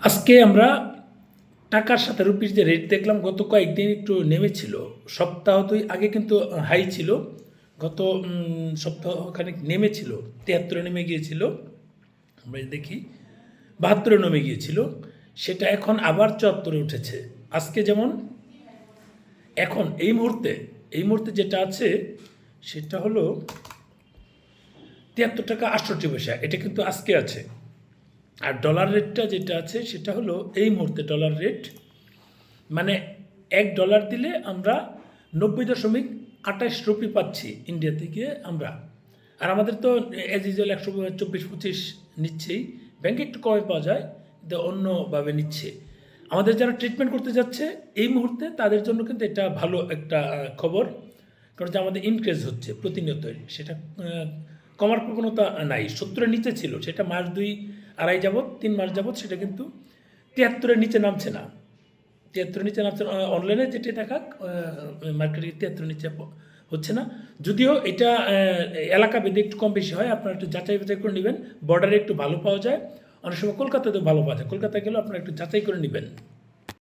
আজকে আমরা টাকার সাথে রুপির যে রেট দেখলাম গত কয়েকদিন একটু নেমেছিল। সপ্তাহ দুই আগে কিন্তু হাই ছিল। গত সপ্তাহখানেক নেমেছিল, ৭৩ নেমে গিয়েছিল। আমরা দেখি ৭২ নেমে গিয়েছিল, সেটা এখন আবার ৭৪ উঠেছে। আজকে যেমন এখন এই মুহূর্তে যেটা আছে সেটা হলো ৭৩ টাকা ৬৮ পয়সা। এটা কিন্তু আজকে আছে। আর ডলার রেটটা যেটা আছে সেটা হলো এই মুহূর্তে ডলার রেট, মানে $১ দিলে আমরা ৯০.২৮ রুপি পাচ্ছি ইন্ডিয়া থেকে আমরা। আর আমাদের তো অ্যাজ ইউজুয়াল ১২৪-২৫ নিচ্ছেই। ব্যাংকে একটু কমে পাওয়া যায়, কিন্তু অন্যভাবে নিচ্ছে। আমাদের যারা ট্রিটমেন্ট করতে যাচ্ছে এই মুহূর্তে তাদের জন্য কিন্তু এটা ভালো একটা খবর, কারণ যে আমাদের ইনক্রিজ হচ্ছে প্রতিনিয়তই, সেটা কমার প্রবণতা নাই। ৭০-এর নিচে ছিল, সেটা মাস ২-২.৫ যাবৎ ৩ মাস যাবৎ সেটা কিন্তু ৭৩-এর নিচে নামছে না। ৭৩-এর নিচে নামছে অনলাইনে যেটি দেখাক, মার্কেটে ৭৩-এর নিচে হচ্ছে না। যদিও এটা এলাকা ভেদে একটু কম বেশি হয়, আপনারা একটু যাচাই বাছাই করে নেবেন। বর্ডারে একটু ভালো পাওয়া যায়, অনেক সময় কলকাতাতেও ভালো পাওয়া যায়। কলকাতায় গেলেও আপনারা একটু যাচাই করে নেবেন।